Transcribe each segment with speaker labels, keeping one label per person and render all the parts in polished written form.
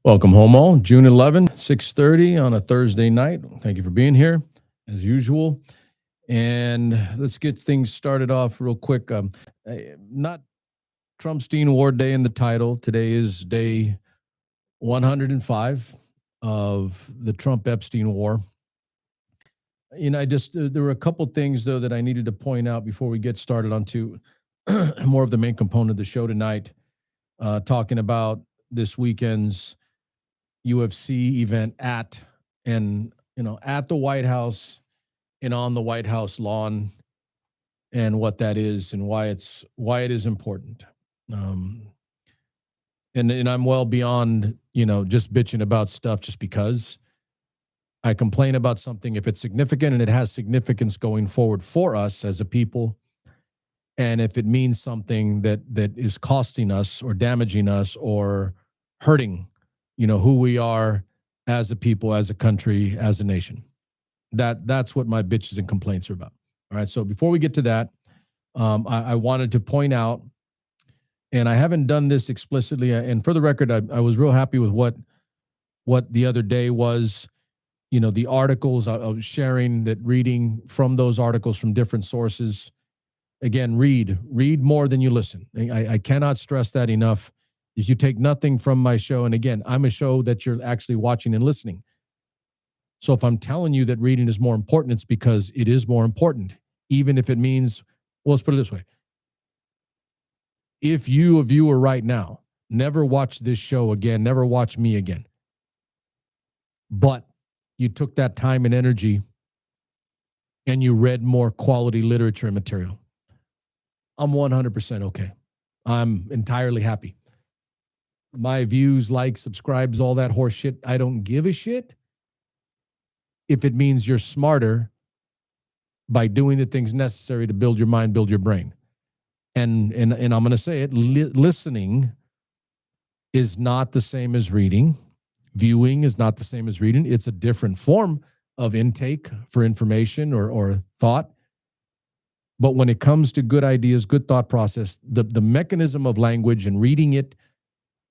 Speaker 1: Welcome home all. June 11th, 6:30 on a Thursday night. Thank you for being here as usual. And let's get things started off real quick. Not Trumpstein Award Day in the title. Today is day 105 of the Trump-Epstein war. There were a couple things though that I needed to point out before we get started onto more of the main component of the show tonight, talking about this weekend's UFC event at the White House and on the White House lawn, and what that is and why it is important. And I'm well beyond just bitching about stuff just because. I complain about something if it's significant and it has significance going forward for us as a people, and if it means something that is costing us or damaging us or hurting who we are as a people, as a country, as a nation. That's what my bitches and complaints are about. All right. So before we get to that, I wanted to point out, and I haven't done this explicitly, and for the record, I was real happy with what the other day was, the articles I was sharing, that reading from those articles from different sources. Again, read more than you listen. I cannot stress that enough. If you take nothing from my show, and again, I'm a show that you're actually watching and listening. So if I'm telling you that reading is more important, it's because it is more important, even if it means, well, let's put it this way. If you, a viewer right now, never watch this show again, never watch me again, but you took that time and energy and you read more quality literature and material, I'm 100% okay. I'm entirely happy. My views, likes, subscribes, all that horse shit, I don't give a shit if it means you're smarter by doing the things necessary to build your mind, build your brain. And I'm going to say it, listening is not the same as reading. Viewing is not the same as reading. It's a different form of intake for information or thought. But when it comes to good ideas, good thought process, the mechanism of language and reading it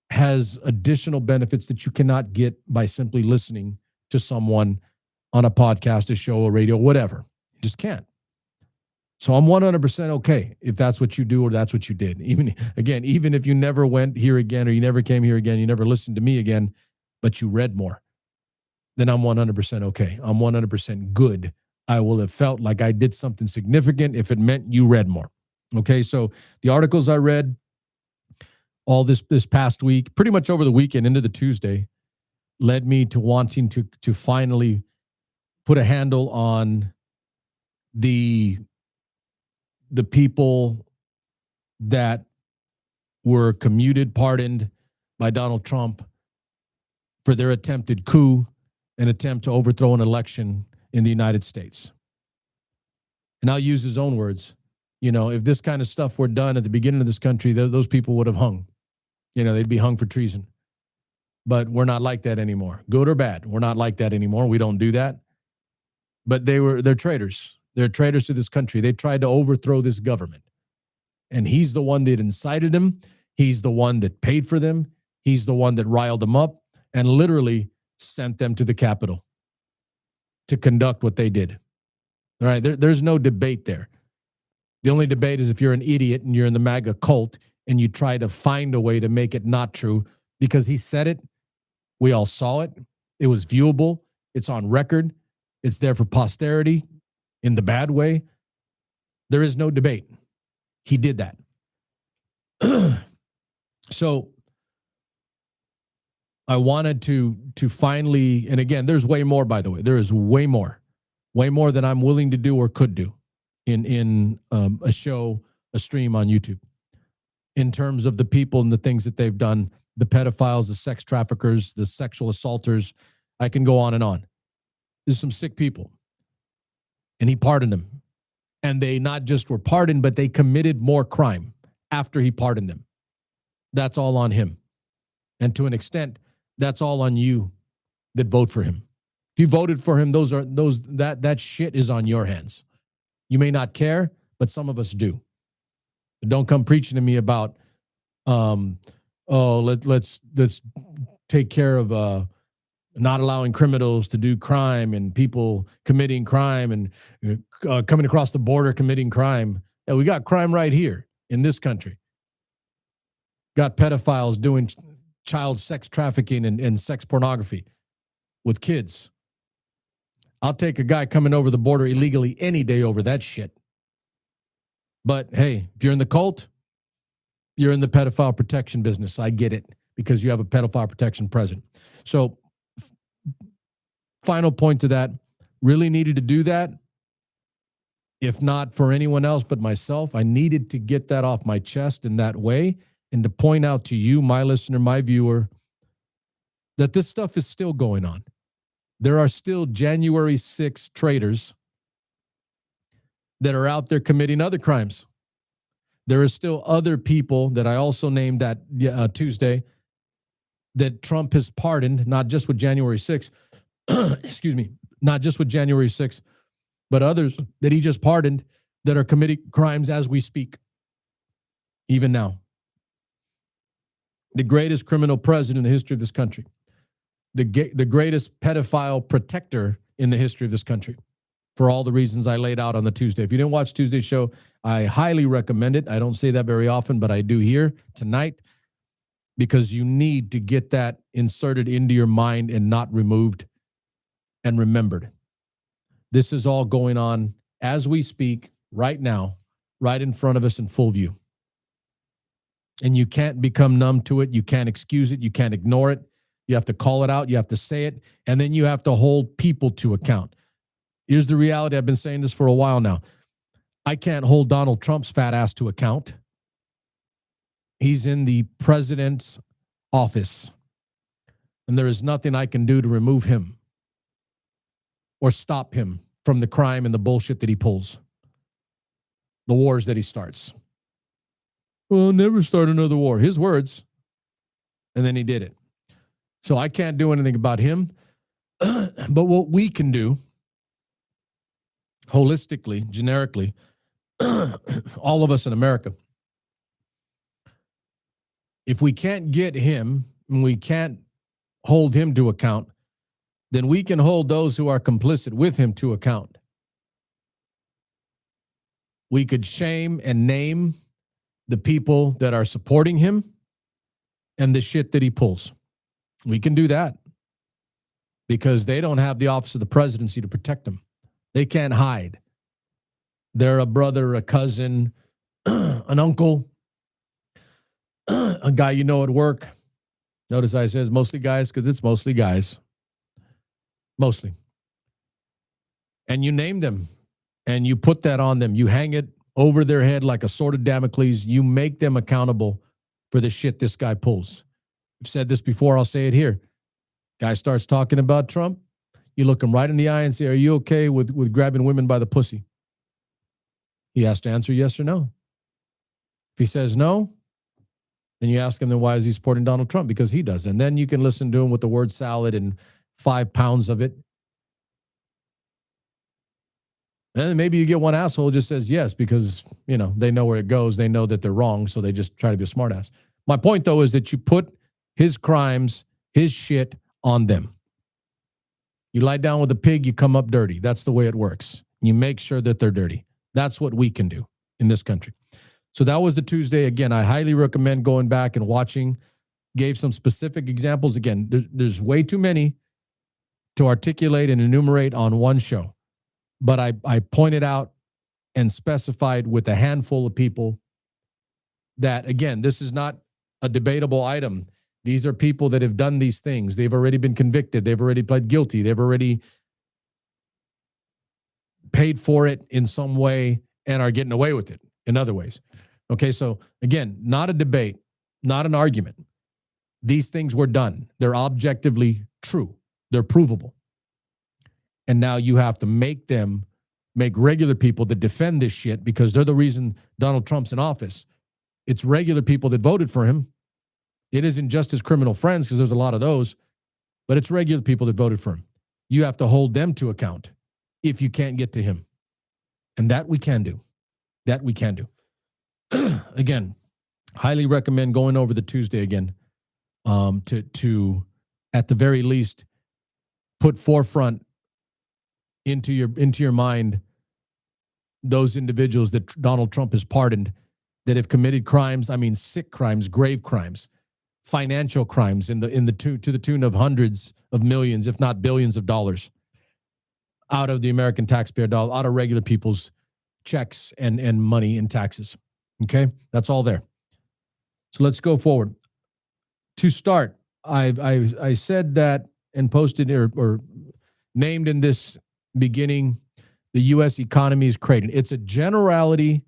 Speaker 1: has additional benefits that you cannot get by simply listening to someone on a podcast, a show, a radio, whatever. You just can't. So I'm 100% okay if that's what you do or that's what you did. Even if you never went here again or you never came here again, you never listened to me again, but you read more, then I'm 100% okay. I'm 100% good. I will have felt like I did something significant if it meant you read more. Okay, so the articles I read all this past week, pretty much over the weekend into the Tuesday, led me to wanting to finally put a handle on the people that were pardoned by Donald Trump for their attempted coup, an attempt to overthrow an election in the United States. And I'll use his own words. If this kind of stuff were done at the beginning of this country, those people would have hung. They'd be hung for treason. But we're not like that anymore. Good or bad, we're not like that anymore. We don't do that. But they're traitors. They're traitors to this country. They tried to overthrow this government. And he's the one that incited them. He's the one that paid for them. He's the one that riled them up and literally sent them to the Capitol to conduct what they did. All right, there's no debate there. The only debate is if you're an idiot and you're in the MAGA cult and you try to find a way to make it not true, because he said it. We all saw it. It was viewable. It's on record. It's there for posterity in the bad way. There is no debate. He did that. So I wanted to finally, and again, there's way more, by the way. There is way more than I'm willing to do or could do in a show, a stream on YouTube, in terms of the people and the things that they've done, the pedophiles, the sex traffickers, the sexual assaulters. I can go on and on. There's some sick people. And he pardoned them. And they not just were pardoned, but they committed more crime after he pardoned them. That's all on him. And to an extent, that's all on you that vote for him. If you voted for him, that shit is on your hands. You may not care, but some of us do. But don't come preaching to me about let's take care of not allowing criminals to do crime and people committing crime and coming across the border committing crime. Yeah, we got crime right here in this country. Got pedophiles doing child sex trafficking and sex pornography with kids. I'll take a guy coming over the border illegally any day over that shit. But hey, if you're in the cult, you're in the pedophile protection business. I get it, because you have a pedophile protection president. So final point to that, really needed to do that. If not for anyone else but myself, I needed to get that off my chest in that way and to point out to you, my listener, my viewer, that this stuff is still going on. There are still January 6 traitors that are out there committing other crimes. There are still other people that I also named that Tuesday that Trump has pardoned, not just with January 6th, excuse me, not just with January 6th, but others that he just pardoned that are committing crimes as we speak, even now. The greatest criminal president in the history of this country, the greatest pedophile protector in the history of this country, for all the reasons I laid out on the Tuesday. If you didn't watch Tuesday's show, I highly recommend it. I don't say that very often, but I do here tonight, because you need to get that inserted into your mind and not removed and remembered. This is all going on as we speak right now, right in front of us in full view. And you can't become numb to it. You can't excuse it. You can't ignore it. You have to call it out. You have to say it. And then you have to hold people to account. Here's the reality. I've been saying this for a while now. I can't hold Donald Trump's fat ass to account. He's in the president's office. And there is nothing I can do to remove him or stop him from the crime and the bullshit that he pulls, the wars that he starts. Well, I'll never start another war. His words. And then he did it. So I can't do anything about him. But what we can do, holistically, generically, all of us in America, if we can't get him and we can't hold him to account, then we can hold those who are complicit with him to account. We could shame and name the people that are supporting him and the shit that he pulls. We can do that because they don't have the office of the presidency to protect them. They can't hide. They're a brother, a cousin, an uncle, a guy you know at work. Notice I says mostly guys because it's mostly guys. Mostly. And you name them and you put that on them. You hang it over their head like a sword of Damocles. You make them accountable for the shit this guy pulls. I've said this before. I'll say it here. Guy starts talking about Trump. You look him right in the eye and say, are you okay with grabbing women by the pussy? He has to answer yes or no. If he says no, then you ask him, then why is he supporting Donald Trump? Because he does. And then you can listen to him with the word salad and 5 pounds of it. And then maybe you get one asshole who just says yes because, you know, they know where it goes. They know that they're wrong, so they just try to be a smartass. My point, though, is that you put his crimes, his shit on them. You lie down with a pig, you come up dirty. That's the way it works. You make sure that they're dirty. That's what we can do in this country. So that was the Tuesday. Again, I highly recommend going back and watching. Gave some specific examples. Again, there's way too many to articulate and enumerate on one show. But I pointed out and specified with a handful of people that, again, this is not a debatable item. These are people that have done these things. They've already been convicted. They've already pled guilty. They've already paid for it in some way and are getting away with it in other ways. Okay, so again, not a debate, not an argument. These things were done. They're objectively true. They're provable. And now you have to make regular people that defend this shit because they're the reason Donald Trump's in office. It's regular people that voted for him. It isn't just his criminal friends because there's a lot of those, but it's regular people that voted for him. You have to hold them to account if you can't get to him. And that we can do. That we can do. Again, highly recommend going over the Tuesday again to at the very least, put forefront into your mind those individuals that Donald Trump has pardoned that have committed crimes. I mean, sick crimes, grave crimes, financial crimes to the tune of hundreds of millions, if not billions of dollars out of the American taxpayer dollar, out of regular people's checks and money and taxes. Okay, that's all there. So let's go forward. To start, I said that and posted or named in this beginning, the U.S. economy is cratering. It's a generality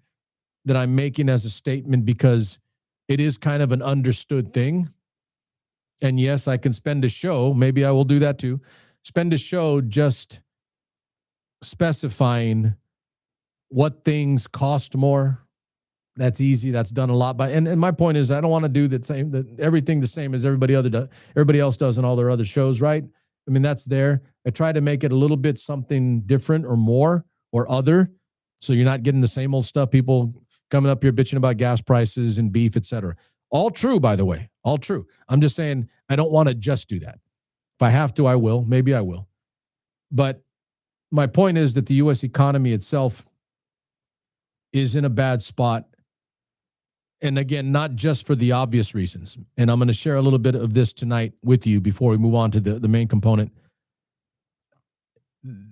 Speaker 1: that I'm making as a statement because it is kind of an understood thing. And yes, I can spend a show, maybe I will do that too, spend a show just specifying what things cost more. That's easy. That's done a lot by, and my point is I don't want to do everything the same as everybody else does in all their other shows, right? I mean, that's there. I try to make it a little bit something different or more or other. So you're not getting the same old stuff. People coming up here bitching about gas prices and beef, et cetera. All true, by the way, all true. I'm just saying I don't want to just do that. If I have to, I will. Maybe I will. But my point is that the U.S. economy itself is in a bad spot. And again, not just for the obvious reasons. And I'm going to share a little bit of this tonight with you before we move on to the main component.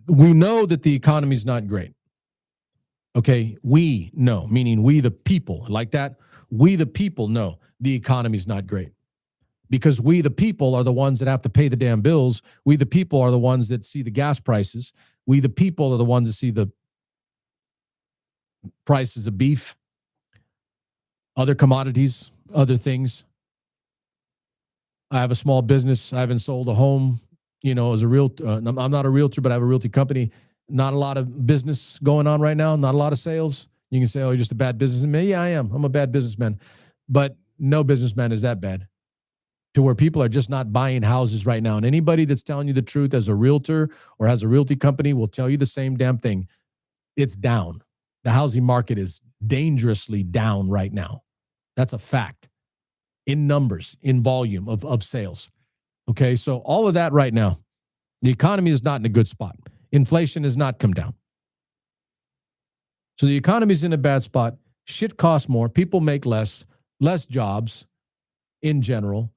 Speaker 1: We know that the economy is not great. Okay, we know, meaning we the people, like that. We the people know the economy is not great because we the people are the ones that have to pay the damn bills. We the people are the ones that see the gas prices. We the people are the ones that see the prices of beef, other commodities, other things. I have a small business. I haven't sold a home, as a realtor. I'm not a realtor, but I have a realty company. Not a lot of business going on right now. Not a lot of sales. You can say, oh, you're just a bad businessman. Yeah, I am. I'm a bad businessman. But no businessman is that bad to where people are just not buying houses right now. And anybody that's telling you the truth as a realtor or has a realty company will tell you the same damn thing. It's down. The housing market is dangerously down right now. That's a fact in numbers, in volume of sales. Okay, so all of that right now, the economy is not in a good spot. Inflation has not come down. So the economy is in a bad spot. Shit costs more. People make less jobs in general.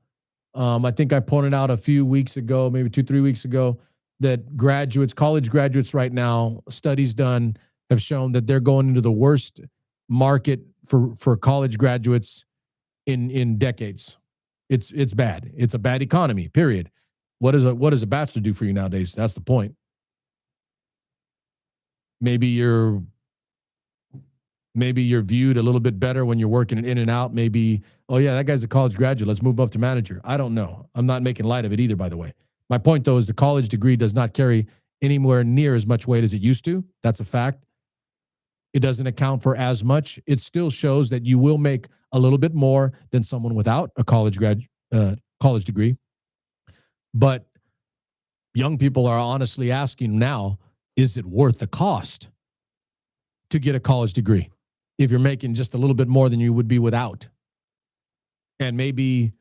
Speaker 1: I think I pointed out a few weeks ago, maybe 2-3 weeks ago, that college graduates right now, studies done have shown that they're going into the worst market for college graduates in decades. It's bad. It's a bad economy, period. What does a bachelor do for you nowadays? That's the point. Maybe you're viewed a little bit better when you're working in and out. Maybe, oh yeah, that guy's a college graduate. Let's move up to manager. I don't know. I'm not making light of it either, by the way. My point, though, is the college degree does not carry anywhere near as much weight as it used to. That's a fact. It doesn't account for as much. It still shows that you will make a little bit more than someone without a college degree. But young people are honestly asking now, is it worth the cost to get a college degree if you're making just a little bit more than you would be without? And maybe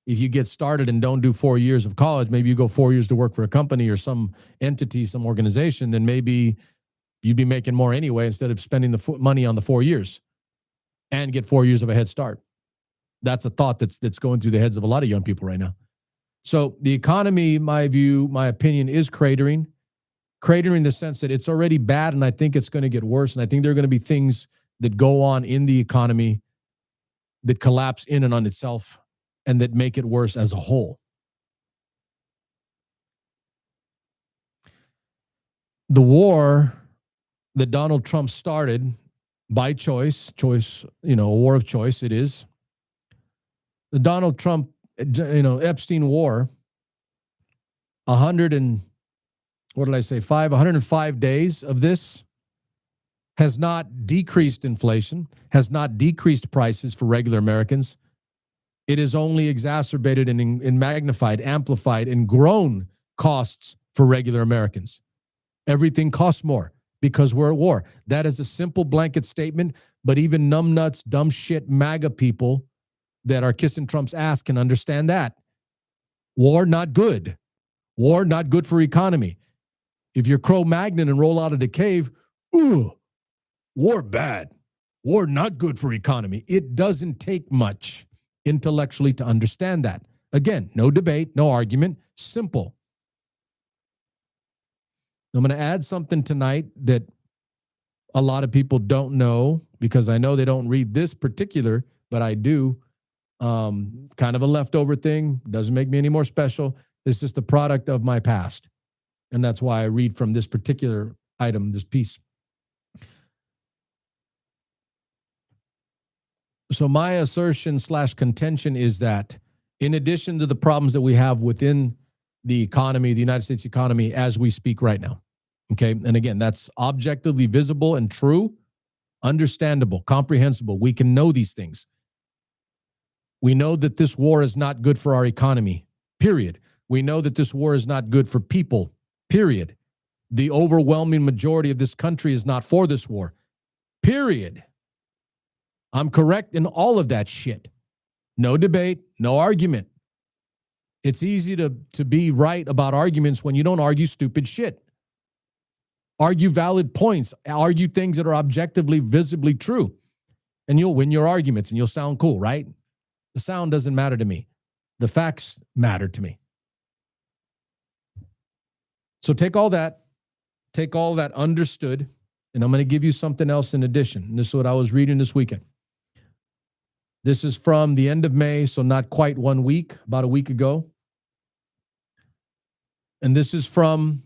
Speaker 1: if you get started and don't do 4 years of college, maybe you go 4 years to work for a company or some entity, some organization, then maybe you'd be making more anyway instead of spending the money on the 4 years and get 4 years of a head start. That's a thought that's going through the heads of a lot of young people right now. So the economy, my opinion, is cratering in the sense that it's already bad, and I think it's going to get worse. And I think there are going to be things that go on in the economy that collapse in and on itself and that make it worse as a whole. The war that Donald Trump started by choice, a war of choice, it is. The Donald Trump, Epstein war, 105 days of this has not decreased inflation, has not decreased prices for regular Americans. It has only exacerbated and magnified, amplified, and grown costs for regular Americans. Everything costs more because we're at war. That is a simple blanket statement, but even numbnuts, dumb shit, MAGA people that are kissing Trump's ass can understand that. War, not good. War, not good for economy. If you're Cro-Magnon and roll out of the cave, ooh, war bad. War not good for economy. It doesn't take much intellectually to understand that. Again, no debate, no argument, simple. I'm going to add something tonight that a lot of people don't know, because I know they don't read this particular, but I do. Kind of a leftover thing. Doesn't make me any more special. It's just a product of my past. And that's why I read from this particular item, this piece. So my assertion / contention is that in addition to the problems that we have within the economy, the United States economy, as we speak right now, okay? And again, that's objectively visible and true, understandable, comprehensible. We can know these things. We know that this war is not good for our economy, period. We know that this war is not good for people, period. The overwhelming majority of this country is not for this war, period. I'm correct in all of that shit. No debate, no argument. It's easy to be right about arguments when you don't argue stupid shit. Argue valid points. Argue things that are objectively, visibly true. And you'll win your arguments and you'll sound cool, right? The sound doesn't matter to me. The facts matter to me. So take all that understood, and I'm going to give you something else in addition. And this is what I was reading this weekend. This is from the end of May, so not quite 1 week, about a week ago. And this is from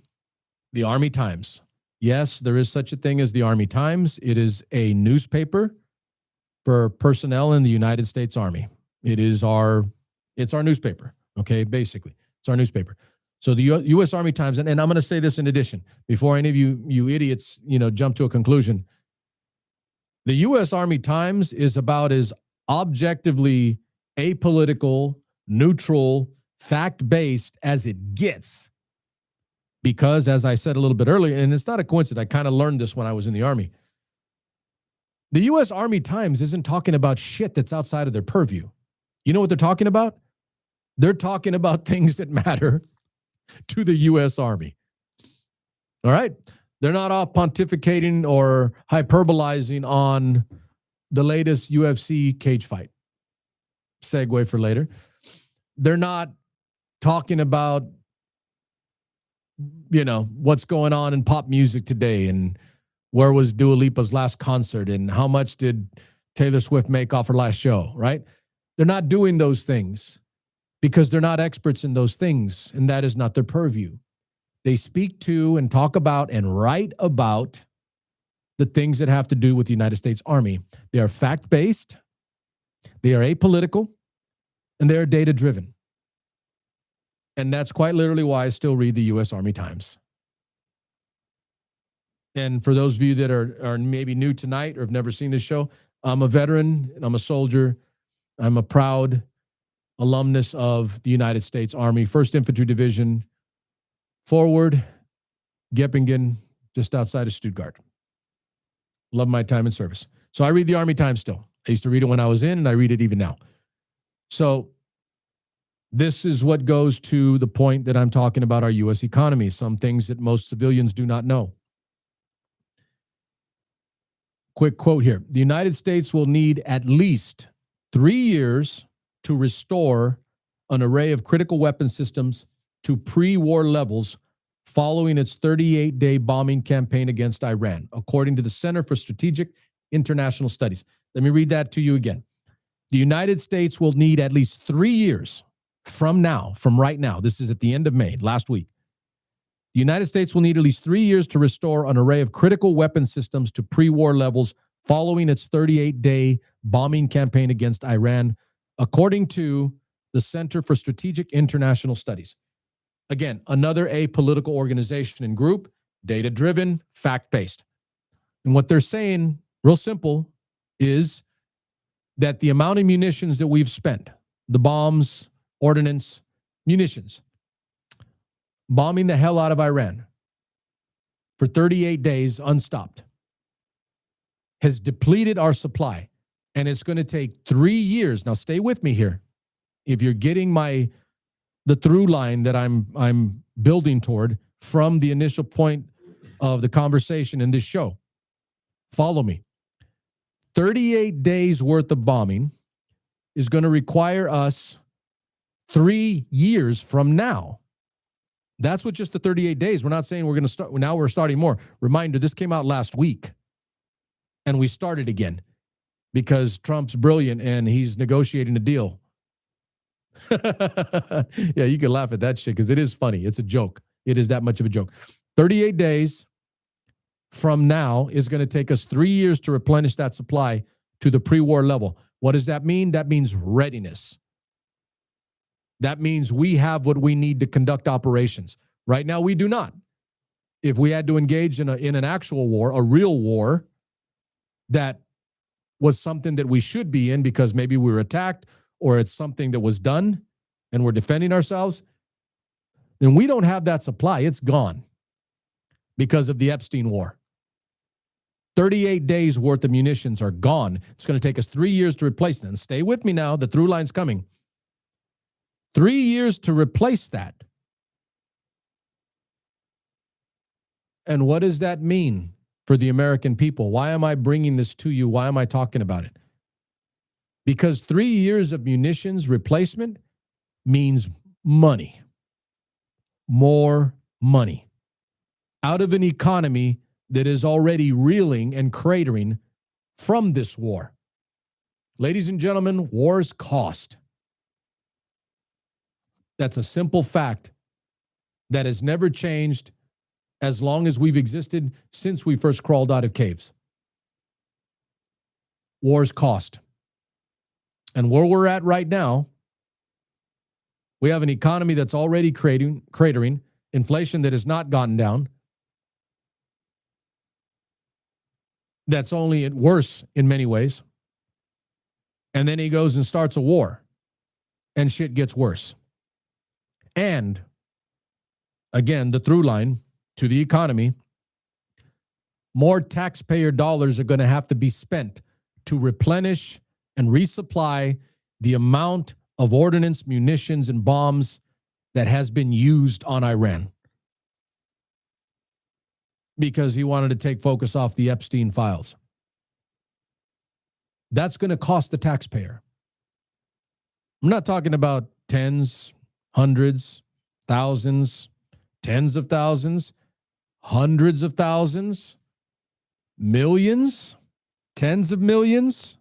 Speaker 1: the Army Times. Yes, there is such a thing as the Army Times. It is a newspaper for personnel in the United States Army. It's our newspaper, okay, basically. It's our newspaper. So the U.S. Army Times, and I'm going to say this in addition, before any of you idiots, jump to a conclusion. The U.S. Army Times is about as objectively apolitical, neutral, fact-based as it gets. Because, as I said a little bit earlier, and it's not a coincidence, I kind of learned this when I was in the Army. The U.S. Army Times isn't talking about shit that's outside of their purview. You know what they're talking about? They're talking about things that matter to the U.S. Army. All right? They're not all pontificating or hyperbolizing on the latest UFC cage fight. Segue for later. They're not talking about, what's going on in pop music today and where was Dua Lipa's last concert and how much did Taylor Swift make off her last show, right? They're not doing those things because they're not experts in those things, and that is not their purview. They speak to and talk about and write about the things that have to do with the United States Army. They are fact-based, they are apolitical, and they are data-driven. And that's quite literally why I still read the U.S. Army Times. And for those of you that are maybe new tonight or have never seen this show, I'm a veteran and I'm a soldier. I'm a proud alumnus of the United States Army, 1st Infantry Division, Forward, Geppingen, just outside of Stuttgart. Love my time in service. So I read the Army Times still. I used to read it when I was in, and I read it even now. So this is what goes to the point that I'm talking about our U.S. economy, some things that most civilians do not know. Quick quote here. The United States will need at least 3 years to restore an array of critical weapon systems to pre-war levels following its 38-day bombing campaign against Iran, according to the Center for Strategic International Studies. Let me read that to you again. The United States will need at least 3 years from right now. This is at the end of May, last week. The United States will need at least 3 years to restore an array of critical weapon systems to pre-war levels following its 38-day bombing campaign against Iran, according to the Center for Strategic International Studies. Again, another apolitical organization and group, data-driven, fact-based. And what they're saying, real simple, is that the amount of munitions that we've spent, the bombs, ordnance, munitions, bombing the hell out of Iran for 38 days unstopped, has depleted our supply. And it's going to take 3 years. Now, stay with me here. If you're getting the through line that I'm building toward from the initial point of the conversation in this show. Follow me. 38 days worth of bombing is going to require us 3 years from now. That's what just the 38 days. We're not saying we're going to start. Now we're starting more. Reminder, this came out last week. And we started again because Trump's brilliant and he's negotiating a deal. Yeah, you can laugh at that shit because it is funny. It's a joke. It is that much of a joke. 38 days from now is going to take us 3 years to replenish that supply to the pre-war level. What does that mean? That means readiness. That means we have what we need to conduct operations. Right now, we do not. If we had to engage in an actual war, a real war, that was something that we should be in because maybe we were attacked or it's something that was done and we're defending ourselves, then we don't have that supply. It's gone because of the Epstein war. 38 days worth of munitions are gone. It's going to take us 3 years to replace them. Stay with me now. The through line's coming. 3 years to replace that. And what does that mean for the American people? Why am I bringing this to you? Why am I talking about it? Because 3 years of munitions replacement means money. More money. Out of an economy that is already reeling and cratering from this war. Ladies and gentlemen, wars cost. That's a simple fact that has never changed as long as we've existed since we first crawled out of caves. Wars cost. And where we're at right now, we have an economy that's already cratering, inflation that has not gotten down, that's only worse in many ways. And then he goes and starts a war, and shit gets worse. And again, the through line to the economy, more taxpayer dollars are going to have to be spent to replenish and resupply the amount of ordnance, munitions, and bombs that has been used on Iran. Because he wanted to take focus off the Epstein files. That's going to cost the taxpayer. I'm not talking about tens, hundreds, thousands, tens of thousands, hundreds of thousands, millions, tens of millions.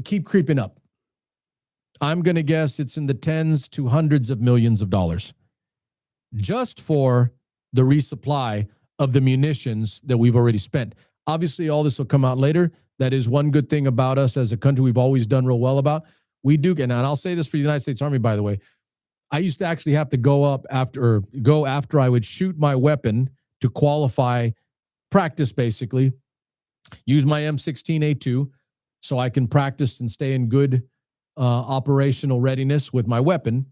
Speaker 1: Keep creeping up. I'm going to guess it's in the tens to hundreds of millions of dollars just for the resupply of the munitions that we've already spent. Obviously, all this will come out later. That is one good thing about us as a country we've always done real well about. We do, and I'll say this for the United States Army, by the way. I used to actually have to go after I would shoot my weapon to qualify, practice basically, use my M16A2 so I can practice and stay in good operational readiness with my weapon.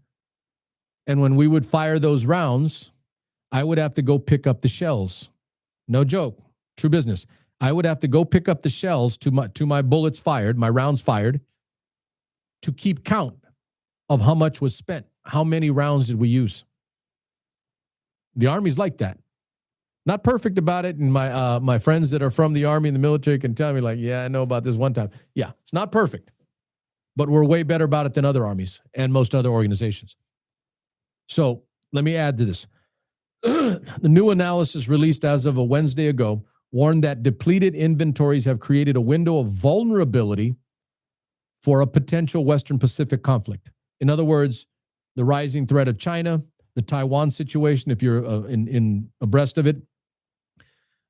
Speaker 1: And when we would fire those rounds, I would have to go pick up the shells. No joke, true business. I would have to go pick up the shells to my bullets fired, my rounds fired, to keep count of how much was spent. How many rounds did we use? The Army's like that. Not perfect about it, and my friends that are from the Army and the military can tell me, like, yeah, I know about this one time. Yeah, it's not perfect, but we're way better about it than other armies and most other organizations. So let me add to this. The new analysis released as of a Wednesday ago warned that depleted inventories have created a window of vulnerability for a potential Western Pacific conflict. In other words, the rising threat of China, the Taiwan situation, if you're in abreast of it,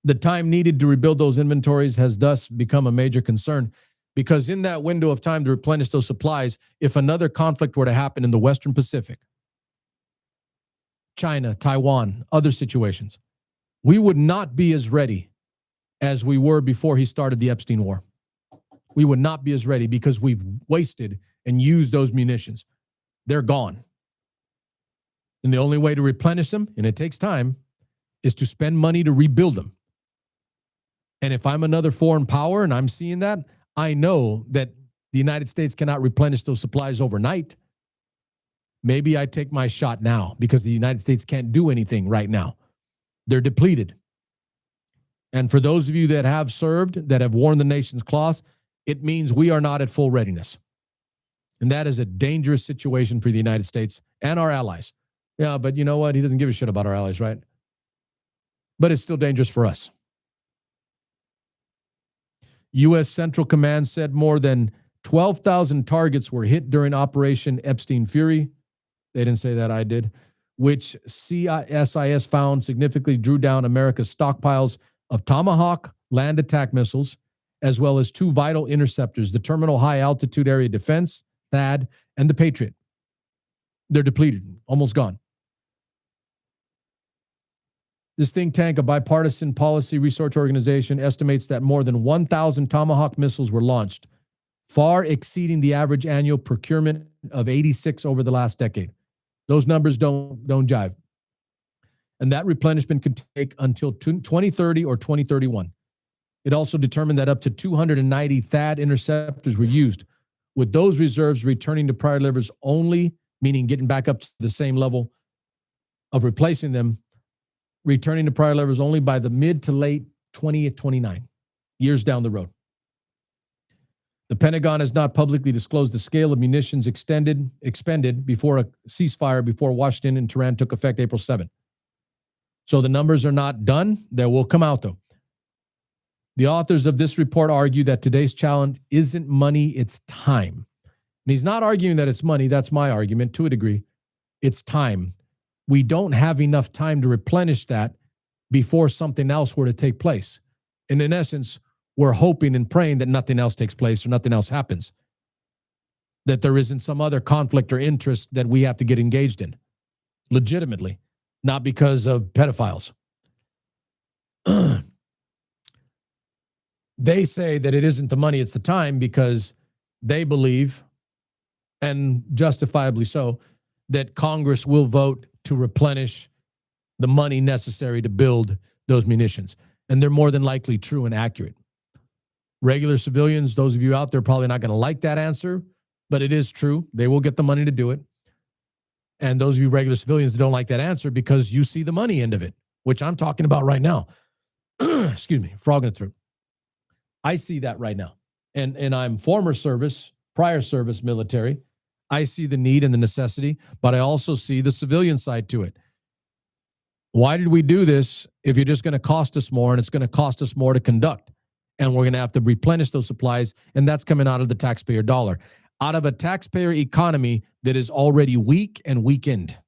Speaker 1: the time needed to rebuild those inventories has thus become a major concern, because in that window of time to replenish those supplies, if another conflict were to happen in the Western Pacific, China, Taiwan, other situations, we would not be as ready as we were before he started the Epstein war. We would not be as ready because we've wasted and used those munitions. They're gone. And the only way to replenish them, and it takes time, is to spend money to rebuild them. And if I'm another foreign power and I'm seeing that, I know that the United States cannot replenish those supplies overnight. maybe I take my shot now because the United States can't do anything right now. They're depleted. And for those of you that have served, that have worn the nation's cloth, it means we are not at full readiness. And that is a dangerous situation for the United States and our allies. Yeah, but you know what? He doesn't give a shit about our allies, right? But it's still dangerous for us. U.S. Central Command said more than 12,000 targets were hit during Operation Epstein Fury. They didn't say that, I did. Which CSIS found significantly drew down America's stockpiles of Tomahawk land attack missiles, as well as 2 vital interceptors, the Terminal High Altitude Area Defense, THAAD, and the Patriot. They're depleted, almost gone. This think tank, a bipartisan policy research organization, estimates that more than 1,000 Tomahawk missiles were launched, far exceeding the average annual procurement of 86 over the last decade. Those numbers don't jive. And that replenishment could take until 2030 or 2031. It also determined that up to 290 THAAD interceptors were used, with those reserves returning to prior levels only, meaning getting back up to the same level of replacing them, returning to prior levels only by the mid to late 2029, years down the road. The Pentagon has not publicly disclosed the scale of munitions expended before a ceasefire before Washington and Tehran took effect April 7. So the numbers are not done. They will come out, though. The authors of this report argue that today's challenge isn't money, it's time. And he's not arguing that it's money. That's my argument to a degree. It's time. We don't have enough time to replenish that before something else were to take place. And in essence, we're hoping and praying that nothing else takes place or nothing else happens, that there isn't some other conflict or interest that we have to get engaged in legitimately, not because of pedophiles. They say that it isn't the money, it's the time, because they believe, and justifiably so, that Congress will vote to replenish the money necessary to build those munitions. And they're more than likely true and accurate. Regular civilians, those of you out there, probably not going to like that answer, but it is true. They will get the money to do it. And those of you regular civilians that don't like that answer because you see the money end of it, which I'm talking about right now. Excuse me, frog in the throat. I see that right now. And I'm former service, prior service military. I see the need and the necessity, but I also see the civilian side to it. Why did we do this if you're just going to cost us more and it's going to cost us more to conduct? And we're going to have to replenish those supplies, and that's coming out of the taxpayer dollar, out of a taxpayer economy that is already weak and weakened.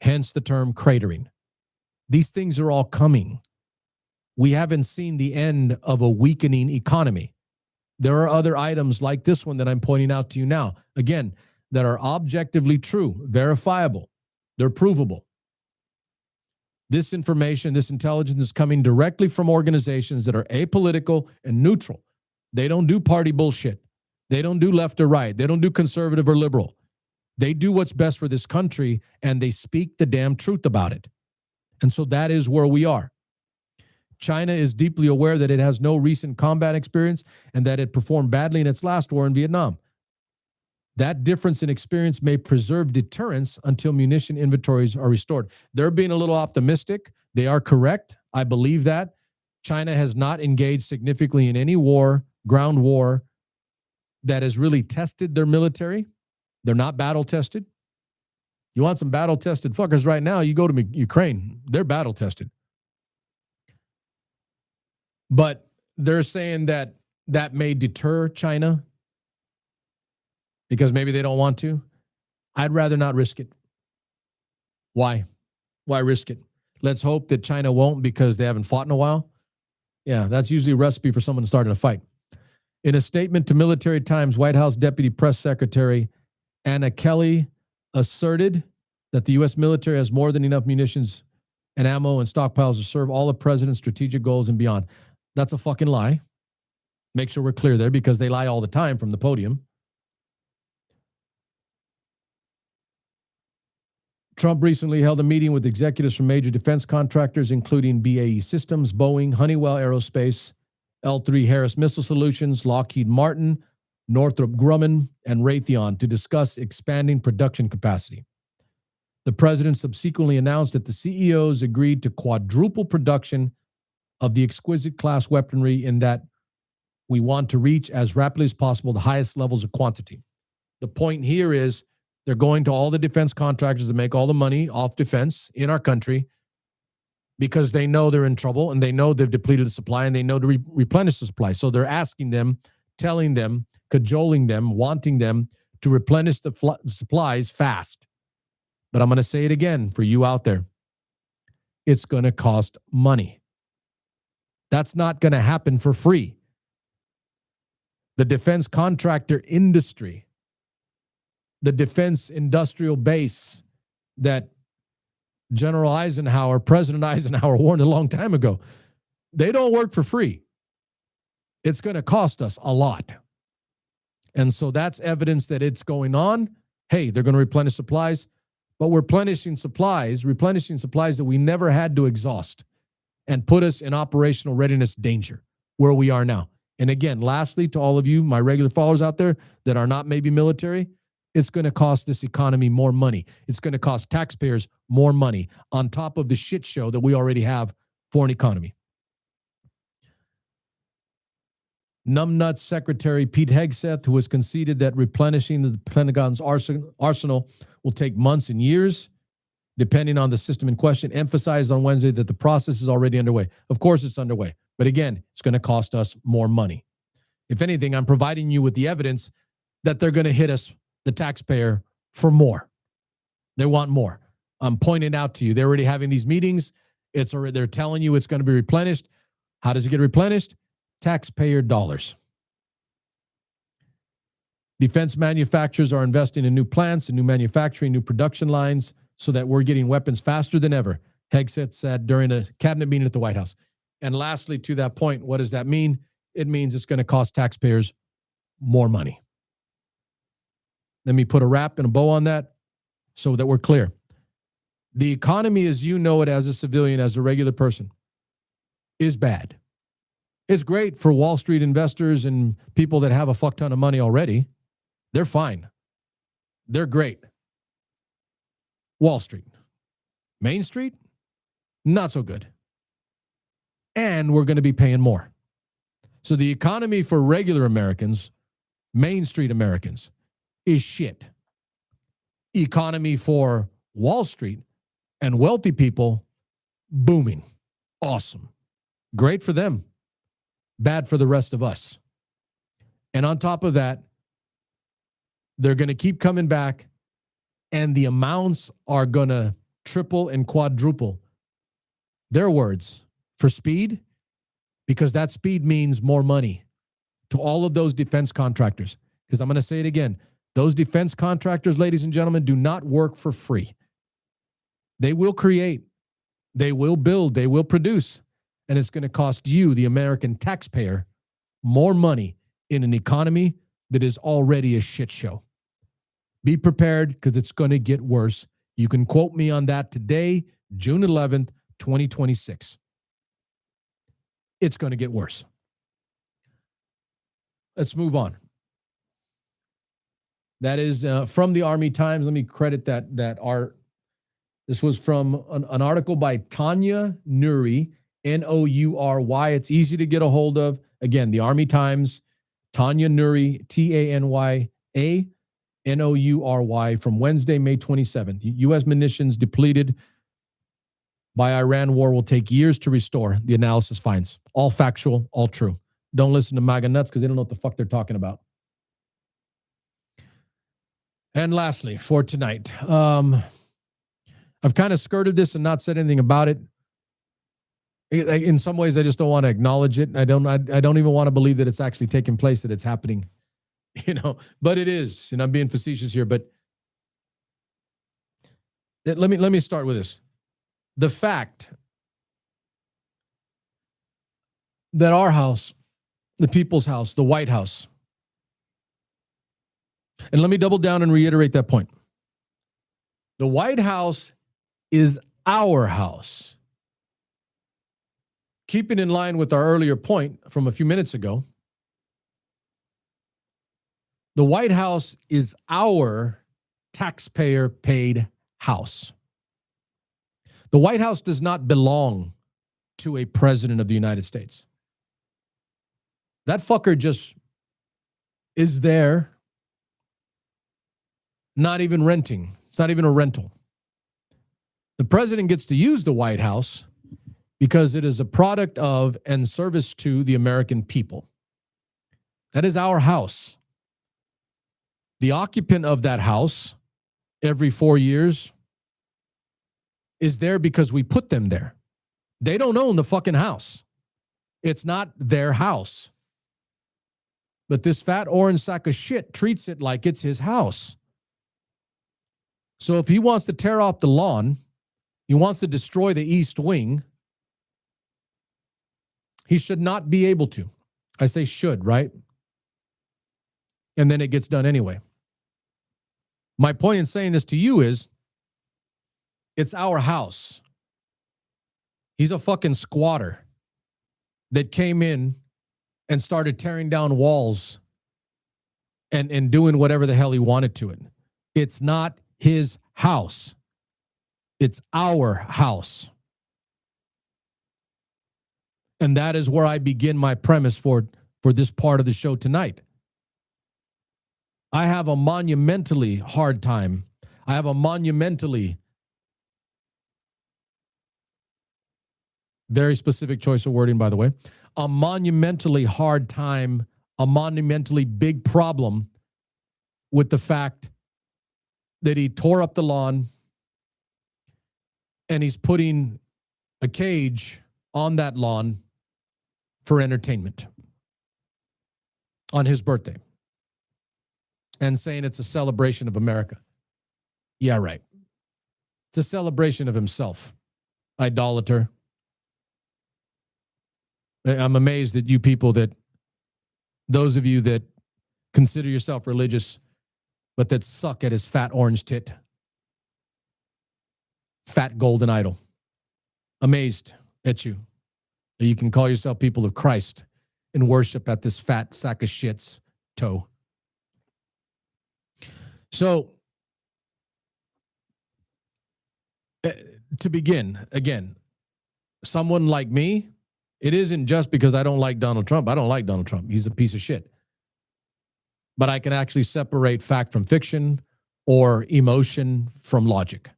Speaker 1: Hence the term cratering. These things are all coming. We haven't seen the end of a weakening economy. There are other items like this one that I'm pointing out to you now, again, that are objectively true, verifiable. They're provable. This information, this intelligence is coming directly from organizations that are apolitical and neutral. They don't do party bullshit. They don't do left or right. They don't do conservative or liberal. They do what's best for this country, and they speak the damn truth about it. And so that is where we are. China is deeply aware that it has no recent combat experience and that it performed badly in its last war in Vietnam. That difference in experience may preserve deterrence until munition inventories are restored. They're being a little optimistic. They are correct. I believe that. China has not engaged significantly in any war, ground war, that has really tested their military. They're not battle tested. You want some battle tested fuckers right now, you go to Ukraine. They're battle tested. But they're saying that that may deter China because maybe they don't want to. I'd rather not risk it. Why? Why risk it? Let's hope that China won't because they haven't fought in a while. Yeah, that's usually a recipe for someone starting a fight. In a statement to Military Times, White House Deputy Press Secretary Anna Kelly asserted that the U.S. military has more than enough munitions and ammo and stockpiles to serve all the president's strategic goals and beyond. That's a fucking lie. Make sure we're clear there because they lie all the time from the podium. Trump recently held a meeting with executives from major defense contractors, including BAE Systems, Boeing, Honeywell Aerospace, L3 Harris Missile Solutions, Lockheed Martin, Northrop Grumman, and Raytheon to discuss expanding production capacity. The president subsequently announced that the CEOs agreed to quadruple production of the exquisite class weaponry in that we want to reach as rapidly as possible the highest levels of quantity. The point here is they're going to all the defense contractors to make all the money off defense in our country because they know they're in trouble and they know they've depleted the supply and they know to replenish the supply. So they're asking them, telling them, cajoling them, wanting them to replenish the supplies fast. But I'm going to say it again for you out there. It's going to cost money. That's not going to happen for free. The defense contractor industry, the defense industrial base that General Eisenhower, President Eisenhower warned a long time ago, they don't work for free. It's going to cost us a lot. And so that's evidence that it's going on. Hey, they're going to replenish supplies, but we're replenishing supplies that we never had to exhaust and put us in operational readiness danger where we are now. And again, lastly, to all of you, my regular followers out there that are not maybe military, it's going to cost this economy more money. It's going to cost taxpayers more money on top of the shit show that we already have for an economy. Numbnuts Secretary Pete Hegseth, who has conceded that replenishing the Pentagon's arsenal will take months and years, depending on the system in question, emphasized on Wednesday that the process is already underway. Of course, it's underway. But again, it's going to cost us more money. If anything, I'm providing you with the evidence that they're going to hit us, the taxpayer, for more. They want more. I'm pointing out to you, they're already having these meetings. They're telling you it's going to be replenished. How does it get replenished? Taxpayer dollars. Defense manufacturers are investing in new plants and new manufacturing, new production lines so that we're getting weapons faster than ever, Hegseth said during a cabinet meeting at the White House. And lastly, to that point, what does that mean? It means it's going to cost taxpayers more money. Let me put a wrap and a bow on that so that we're clear. The economy as you know it as a civilian, as a regular person, is bad. It's great for Wall Street investors and people that have a fuck ton of money already. They're fine. They're great. Wall Street. Main Street, not so good. And we're going to be paying more. So the economy for regular Americans, Main Street Americans, is shit. Economy for Wall Street and wealthy people, booming. Awesome. Great for them. Bad for the rest of us. And on top of that, they're going to keep coming back and the amounts are going to triple and quadruple. Their words for speed, because that speed means more money to all of those defense contractors. Because I'm going to say it again. Those defense contractors, ladies and gentlemen, do not work for free. They will create, they will build, they will produce, and it's going to cost you, the American taxpayer, more money in an economy that is already a shit show. Be prepared because it's going to get worse. You can quote me on that today, June 11th, 2026. It's going to get worse. Let's move on. That is from the Army Times. Let me credit that art. This was from an article by Tanya Nuri, N-O-U-R-Y. It's easy to get a hold of. Again, the Army Times, Tanya Nuri, T-A-N-Y-A, N-O-U-R-Y, from Wednesday, May 27th. U.S. munitions depleted by Iran war will take years to restore, the analysis finds. All factual, all true. Don't listen to MAGA nuts because they don't know what the fuck they're talking about. And lastly, for tonight, I've kind of skirted this and not said anything about it. In some ways, I just don't want to acknowledge it. I don't even want to believe that it's actually taking place, that it's happening, but it is. And I'm being facetious here, but let me start with this. The fact that our house, the people's house, the White House, and let me double down and reiterate that point. The White House is our house. Keeping in line with our earlier point from a few minutes ago, The White House is our taxpayer-paid house. The White House does not belong to a president of the United States. That fucker just is there, not even renting. It's not even a rental. The president gets to use the White House because it is a product of and service to the American people. That is our house. The occupant of that house every 4 years is there because we put them there. They don't own the fucking house. It's not their house. But this fat orange sack of shit treats it like it's his house. So if he wants to tear off the lawn, he wants to destroy the East Wing, he should not be able to. I say should, right? And then it gets done anyway. My point in saying this to you is, it's our house. He's a fucking squatter that came in and started tearing down walls and doing whatever the hell he wanted to it. It's not his house. It's our house. And that is where I begin my premise for this part of the show tonight. I have a monumentally hard time. I have a monumentally very specific choice of wording, by the way. A monumentally hard time, a monumentally big problem with the fact that he tore up the lawn and he's putting a cage on that lawn for entertainment on his birthday and saying it's a celebration of America. Yeah, right. It's a celebration of himself. Idolater. I'm amazed at you people those of you that consider yourself religious, but that suck at his fat orange tit. Fat golden idol. Amazed at you. That you can call yourself people of Christ and worship at this fat sack of shit's toe. So, to begin, again, someone like me, it isn't just because I don't like Donald Trump. I don't like Donald Trump. He's a piece of shit. But I can actually separate fact from fiction or emotion from logic.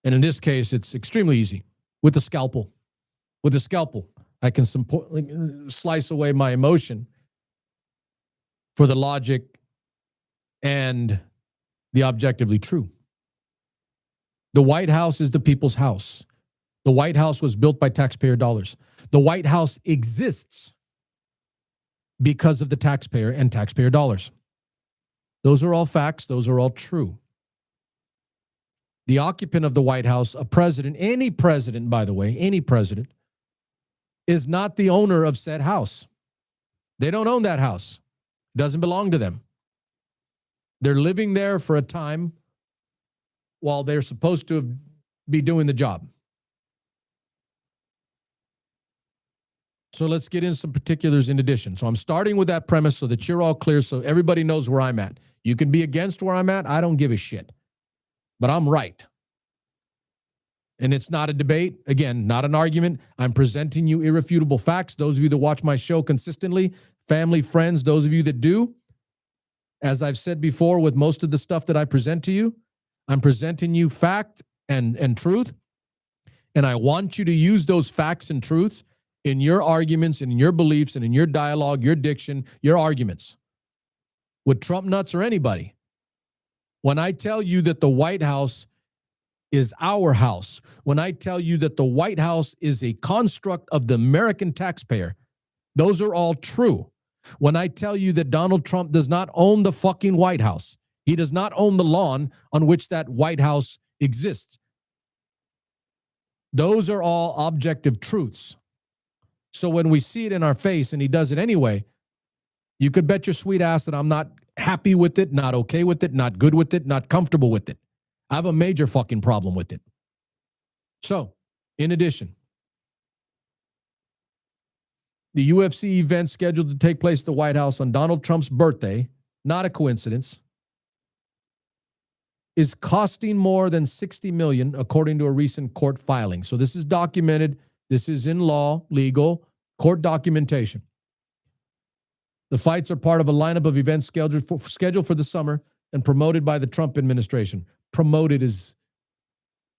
Speaker 1: And in this case, it's extremely easy. With the scalpel. With the scalpel, I can slice away my emotion for the logic and the objectively true. The White House is the people's house. The White House was built by taxpayer dollars. The White House exists because of the taxpayer and taxpayer dollars. Those are all facts. Those are all true. The occupant of the White House, a president, any president, by the way, any president, is not the owner of said house. They don't own that house. It doesn't belong to them. They're living there for a time while they're supposed to be doing the job. So let's get into some particulars in addition. So I'm starting with that premise so that you're all clear, so everybody knows where I'm at. You can be against where I'm at. I don't give a shit. But I'm right. And it's not a debate. Again, not an argument. I'm presenting you irrefutable facts. Those of you that watch my show consistently, family, friends, those of you that do, as I've said before with most of the stuff that I present to you, I'm presenting you fact and truth. And I want you to use those facts and truths in your arguments and in your beliefs and in your dialogue, your diction, your arguments with Trump nuts or anybody. When I tell you that the White House is our house, when I tell you that the White House is a construct of the American taxpayer, those are all true. When I tell you that Donald Trump does not own the fucking White House, he does not own the lawn on which that White House exists. Those are all objective truths. So when we see it in our face and he does it anyway, you could bet your sweet ass that I'm not happy with it, not okay with it, not good with it, not comfortable with it. I have a major fucking problem with it. So, in addition, The UFC event scheduled to take place at the White House on Donald Trump's birthday, not a coincidence, is costing more than $60 million, according to a recent court filing. So this is documented. This is in law, legal, court documentation. The fights are part of a lineup of events scheduled for the summer and promoted by the Trump administration. Promoted is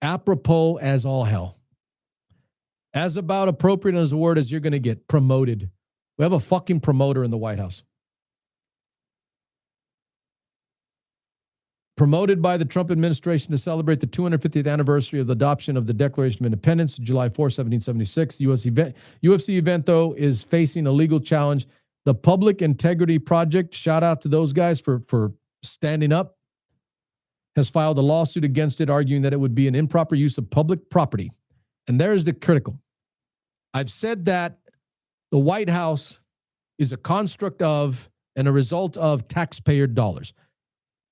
Speaker 1: apropos as all hell. As about appropriate as a word as you're going to get. Promoted. We have a fucking promoter in the White House. Promoted by the Trump administration to celebrate the 250th anniversary of the adoption of the Declaration of Independence, July 4, 1776. UFC event, though, is facing a legal challenge. The Public Integrity Project, shout out to those guys for standing up, has filed a lawsuit against it, arguing that it would be an improper use of public property. And there's the critical. I've said that the White House is a construct of and a result of taxpayer dollars,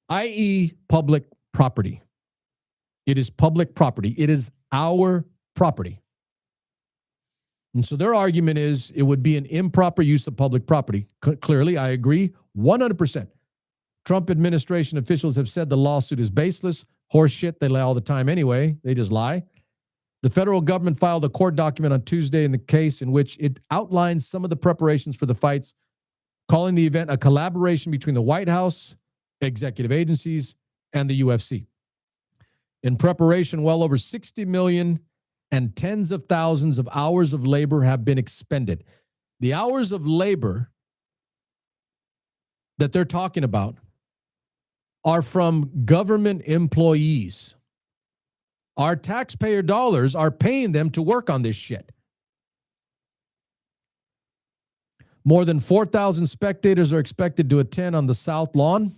Speaker 1: i.e. public property. It is public property. It is our property. And so their argument is it would be an improper use of public property. Clearly, I agree 100%. Trump administration officials have said the lawsuit is baseless. Horse shit, they lie all the time anyway. They just lie. The federal government filed a court document on Tuesday in the case in which it outlines some of the preparations for the fights, calling the event a collaboration between the White House, executive agencies, and the UFC. In preparation, well over 60 million and tens of thousands of hours of labor have been expended. The hours of labor that they're talking about are from government employees. Our taxpayer dollars are paying them to work on this shit. More than 4,000 spectators are expected to attend on the South Lawn,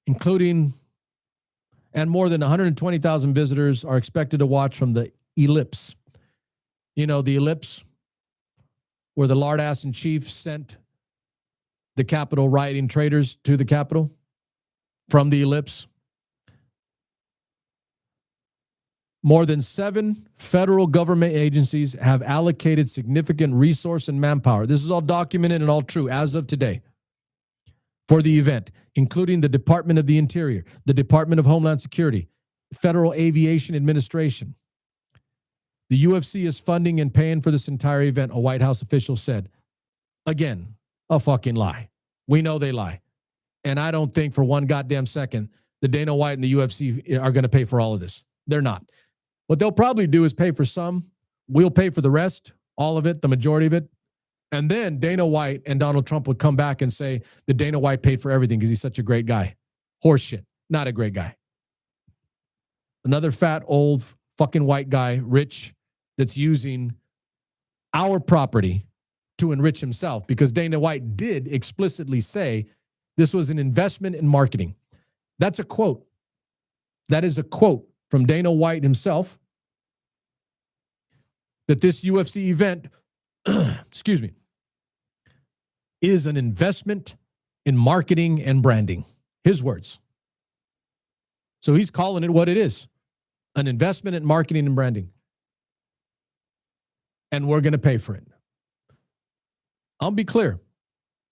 Speaker 1: including, and more than 120,000 visitors are expected to watch from the Ellipse. You know, the Ellipse, where the lard-ass in chief sent the Capitol rioting traitors to the Capitol from the Ellipse. More than 7 federal government agencies have allocated significant resource and manpower. This is all documented and all true as of today for the event, including the Department of the Interior, the Department of Homeland Security, Federal Aviation Administration. The UFC is funding and paying for this entire event, a White House official said. Again, a fucking lie. We know they lie. And I don't think for one goddamn second that Dana White and the UFC are going to pay for all of this. They're not. What they'll probably do is pay for some. We'll pay for the rest, all of it, the majority of it. And then Dana White and Donald Trump would come back and say that Dana White paid for everything because he's such a great guy. Horse shit. Not a great guy. Another fat, old, fucking white guy, rich, that's using our property to enrich himself, because Dana White did explicitly say this was an investment in marketing. That's a quote. That is a quote from Dana White himself, that this UFC event, excuse me, is an investment in marketing and branding. His words. So he's calling it what it is, an investment in marketing and branding. And we're going to pay for it. I'll be clear.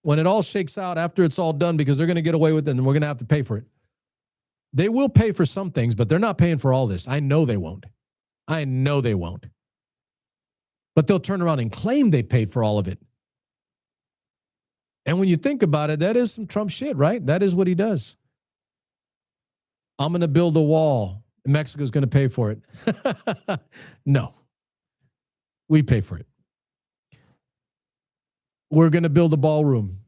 Speaker 1: When it all shakes out, after it's all done, because they're going to get away with it and we're going to have to pay for it. They will pay for some things, but they're not paying for all this. I know they won't. I know they won't. But they'll turn around and claim they paid for all of it. And when you think about it, that is some Trump shit, right? That is what he does. I'm going to build a wall and Mexico's going to pay for it. No. We pay for it. We're going to build a ballroom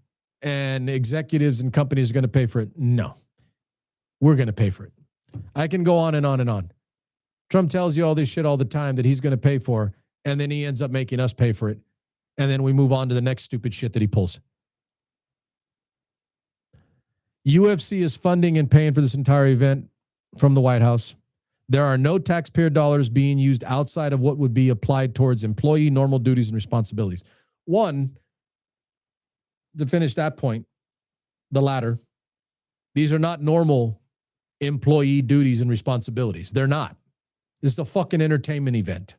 Speaker 1: and executives and companies are going to pay for it. No. We're going to pay for it. I can go on and on and on. Trump tells you all this shit all the time that he's going to pay for, and then he ends up making us pay for it. And then we move on to the next stupid shit that he pulls. UFC is funding and paying for this entire event from the White House. There are no taxpayer dollars being used outside of what would be applied towards employee normal duties and responsibilities. One, to finish that point, the latter, these are not normal employee duties and responsibilities. They're not. This is a fucking entertainment event.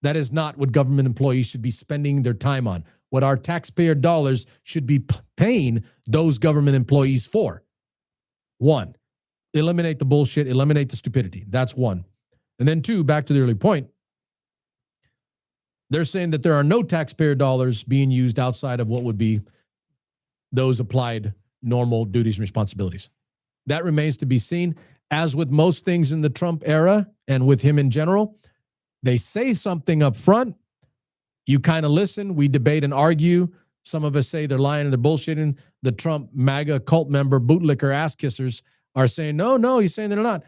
Speaker 1: That is not what government employees should be spending their time on. What our taxpayer dollars should be paying those government employees for. One, eliminate the bullshit, eliminate the stupidity. That's one. And then two, back to the early point, they're saying that there are no taxpayer dollars being used outside of what would be those applied normal duties and responsibilities. That remains to be seen. As with most things in the Trump era and with him in general, they say something up front. You kind of listen. We debate and argue. Some of us say they're lying and they're bullshitting. The Trump MAGA cult member, bootlicker, ass kissers are saying, no, he's saying they're not.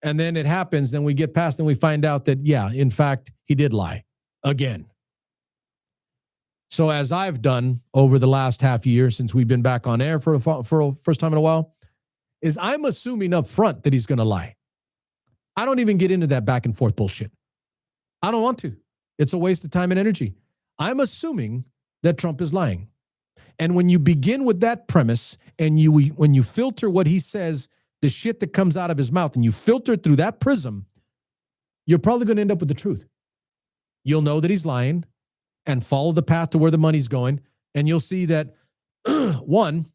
Speaker 1: And then it happens. Then we get past and we find out that, yeah, in fact, he did lie again. So as I've done over the last half year since we've been back on air for a first time in a while, is I'm assuming up front that he's going to lie. I don't even get into that back and forth bullshit. I don't want to. It's a waste of time and energy. I'm assuming that Trump is lying. And when you begin with that premise and when you filter what he says, the shit that comes out of his mouth, and you filter through that prism, you're probably going to end up with the truth. You'll know that he's lying and follow the path to where the money's going. And you'll see that, one,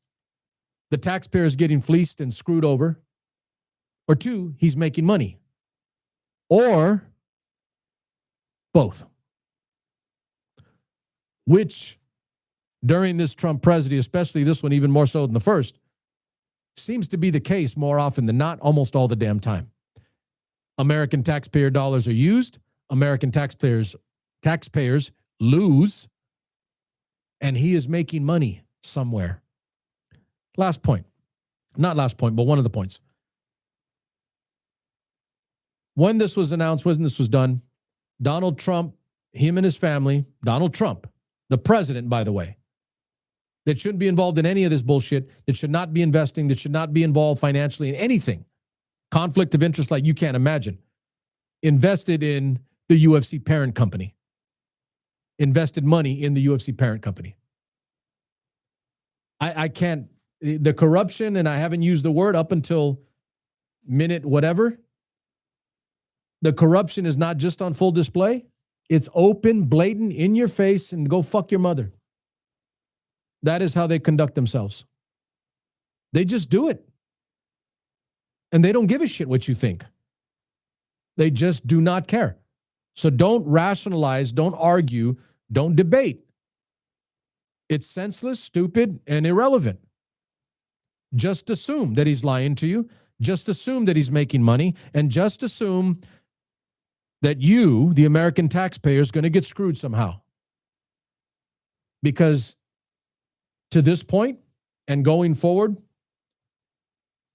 Speaker 1: the taxpayer is getting fleeced and screwed over, or two, he's making money, or both. Which, during this Trump presidency, especially this one, even more so than the first, seems to be the case more often than not, almost all the damn time. American taxpayer dollars are used, American taxpayers lose, and he is making money somewhere. Last point. Not last point, but one of the points. When this was announced, when this was done, Donald Trump, him and his family, Donald Trump, the president, by the way, that shouldn't be involved in any of this bullshit, that should not be investing, that should not be involved financially in anything, conflict of interest like you can't imagine, invested in the UFC parent company, invested money in the UFC parent company. I can't, the corruption, and I haven't used the word up until minute whatever, the corruption is not just on full display. It's open, blatant, in your face, and go fuck your mother. That is how they conduct themselves. They just do it. And they don't give a shit what you think. They just do not care. So don't rationalize, don't argue, don't debate. It's senseless, stupid, and irrelevant. Just assume that he's lying to you. Just assume that he's making money. And just assume that you, the American taxpayer, is going to get screwed somehow. Because to this point and going forward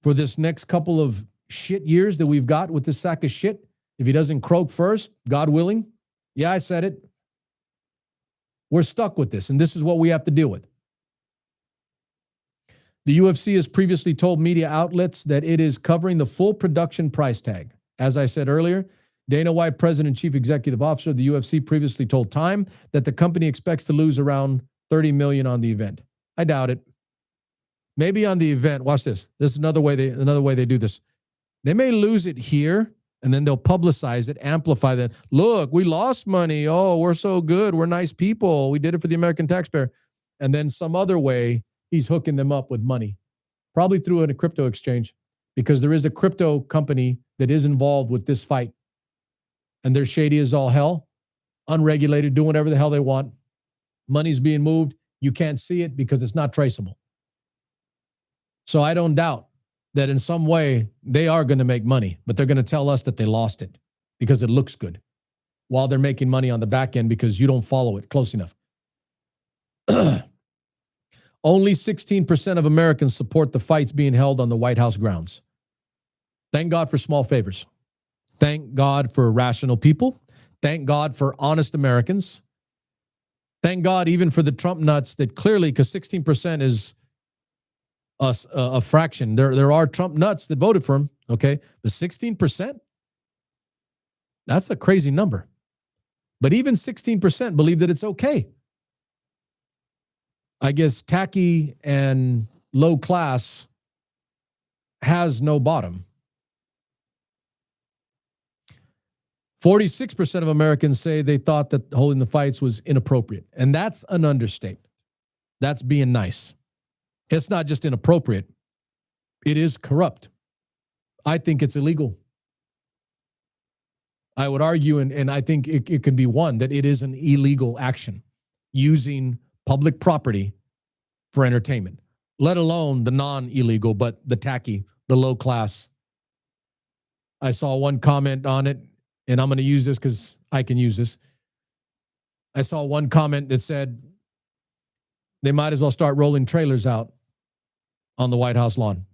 Speaker 1: for this next couple of shit years that we've got with this sack of shit, if he doesn't croak first, God willing, yeah, I said it, we're stuck with this, and this is what we have to deal with. The UFC has previously told media outlets that it is covering the full production price tag. As I said earlier, Dana White, President and Chief Executive Officer of the UFC, previously told Time that the company expects to lose around $30 million on the event. I doubt it. Maybe on the event, watch this. This is another way they do this. They may lose it here, and then they'll publicize it, amplify that. Look, we lost money. Oh, we're so good. We're nice people. We did it for the American taxpayer. And then some other way, he's hooking them up with money, probably through a crypto exchange, because there is a crypto company that is involved with this fight. And they're shady as all hell, unregulated, doing whatever the hell they want. Money's being moved. You can't see it because it's not traceable. So I don't doubt that in some way they are going to make money, but they're going to tell us that they lost it because it looks good while they're making money on the back end because you don't follow it close enough. Only 16% of Americans support the fights being held on the White House grounds. Thank God for small favors. Thank God for rational people. Thank God for honest Americans. Thank God even for the Trump nuts that clearly, because 16% is a fraction. There are Trump nuts that voted for him, okay? But 16%? That's a crazy number. But even 16% believe that it's okay. I guess tacky and low class has no bottom. 46% of Americans say they thought that holding the fights was inappropriate. And that's an understatement. That's being nice. It's not just inappropriate. It is corrupt. I think it's illegal. I would argue, and I think it can be one, that it is an illegal action, using public property for entertainment, let alone the non-illegal, but the tacky, the low class. I saw one comment on it, and I'm going to use this because I can use this. I saw one comment that said they might as well start rolling trailers out on the White House lawn.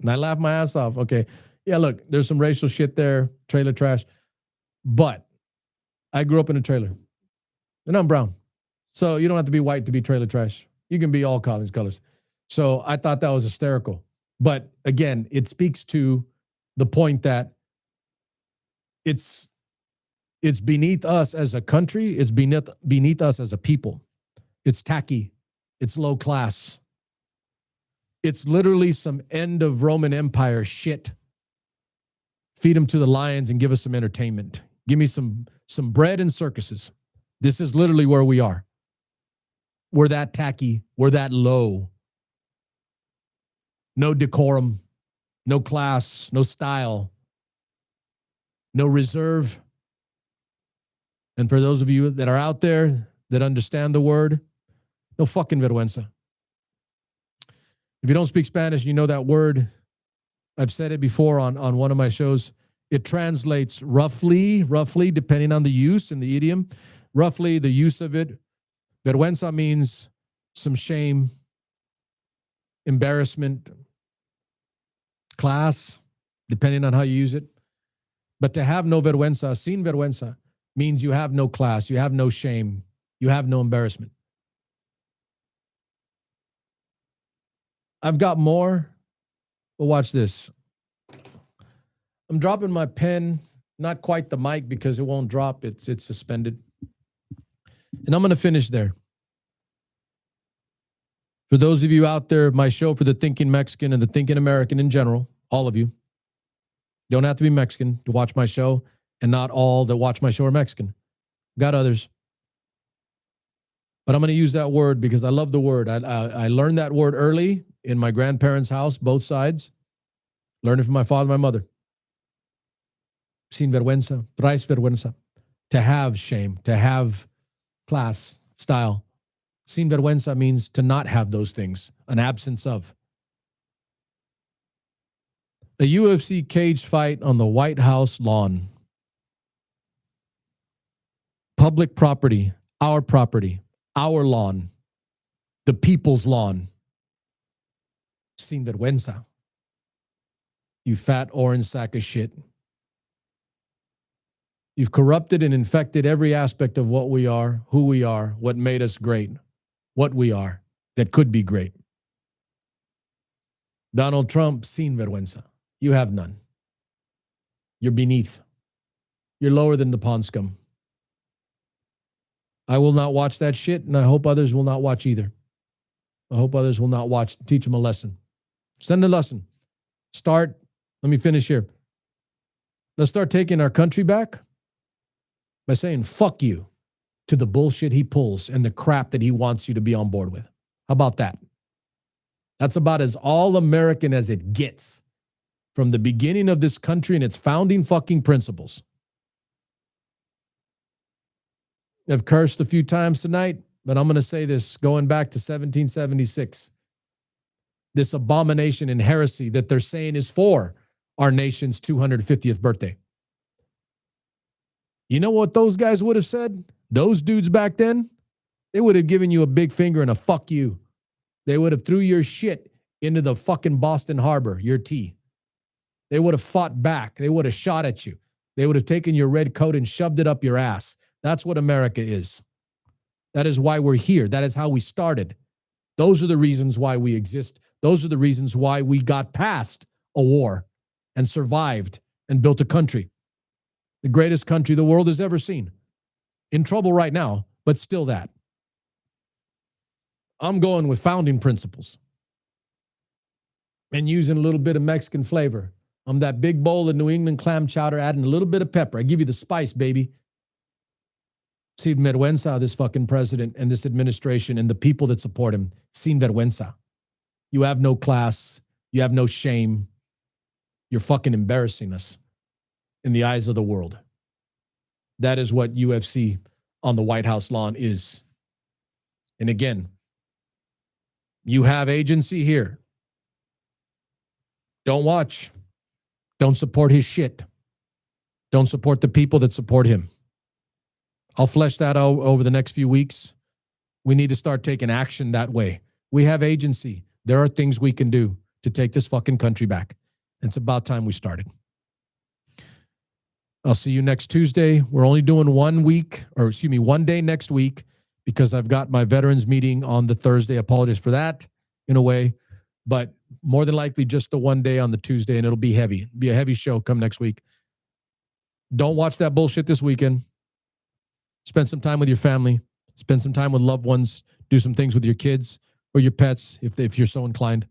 Speaker 1: And I laughed my ass off. Okay. Yeah, look, there's some racial shit there, trailer trash. But I grew up in a trailer, and I'm brown. So you don't have to be white to be trailer trash. You can be all colors. So I thought that was hysterical. But again, it speaks to the point that it's beneath us as a country. It's beneath us as a people. It's tacky. It's low class. It's literally some end of Roman Empire shit. Feed them to the lions and give us some entertainment. Give me some bread and circuses. This is literally where we are. We're that tacky. We're that low. No decorum, no class, no style, no reserve. And for those of you that are out there that understand the word, no fucking vergüenza. If you don't speak Spanish, you know that word. I've said it before on one of my shows. It translates roughly, depending on the use and the idiom, roughly the use of it. Vergüenza means some shame, embarrassment, class, depending on how you use it. But to have no vergüenza, sin vergüenza, means you have no class, you have no shame, you have no embarrassment. I've got more, but watch this. I'm dropping my pen, not quite the mic because it won't drop. It's suspended. And I'm going to finish there. For those of you out there, my show for the thinking Mexican and the thinking American in general, all of you, don't have to be Mexican to watch my show, and not all that watch my show are Mexican. Got others. But I'm going to use that word because I love the word. I learned that word early in my grandparents' house, both sides. Learned it from my father and my mother. Sin vergüenza, traes vergüenza. To have shame, to have class, style. Sin vergüenza means to not have those things, an absence of. A UFC cage fight on the White House lawn. Public property, our lawn, the people's lawn. Sin vergüenza. You fat orange sack of shit. You've corrupted and infected every aspect of what we are, who we are, what made us great, what we are that could be great. Donald Trump, sin vergüenza. You have none. You're beneath. You're lower than the pond scum. I will not watch that shit, and I hope others will not watch either. I hope others will not watch. Teach them a lesson. Send a lesson. Let me finish here. Let's start taking our country back by saying fuck you to the bullshit he pulls and the crap that he wants you to be on board with. How about that? That's about as all-American as it gets from the beginning of this country and its founding fucking principles. I've cursed a few times tonight, but I'm going to say this going back to 1776. This abomination and heresy that they're saying is for our nation's 250th birthday. You know what those guys would have said? Those dudes back then? They would have given you a big finger and a fuck you. They would have threw your shit into the fucking Boston Harbor, your tea. They would have fought back. They would have shot at you. They would have taken your red coat and shoved it up your ass. That's what America is. That is why we're here. That is how we started. Those are the reasons why we exist. Those are the reasons why we got past a war and survived and built a country. The greatest country the world has ever seen. In trouble right now, but still that. I'm going with founding principles and using a little bit of Mexican flavor. I'm that big bowl of New England clam chowder, adding a little bit of pepper. I give you the spice, baby. Sin vergüenza, this fucking president and this administration and the people that support him. Sin vergüenza. You have no class. You have no shame. You're fucking embarrassing us in the eyes of the world. That is what UFC on the White House lawn is. And again, you have agency here. Don't watch. Don't support his shit. Don't support the people that support him. I'll flesh that out over the next few weeks. We need to start taking action that way. We have agency. There are things we can do to take this fucking country back. It's about time we started. I'll see you next Tuesday. We're only doing 1 day next week because I've got my veterans meeting on the Thursday. Apologies for that in a way, but more than likely just the 1 day on the Tuesday, and it'll be heavy. It'll be a heavy show come next week. Don't watch that bullshit this weekend. Spend some time with your family. Spend some time with loved ones. Do some things with your kids or your pets if you're so inclined.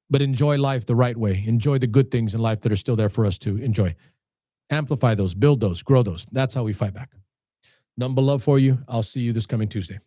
Speaker 1: But enjoy life the right way. Enjoy the good things in life that are still there for us to enjoy. Amplify those, build those, grow those. That's how we fight back. Nothing but love for you. I'll see you this coming Tuesday.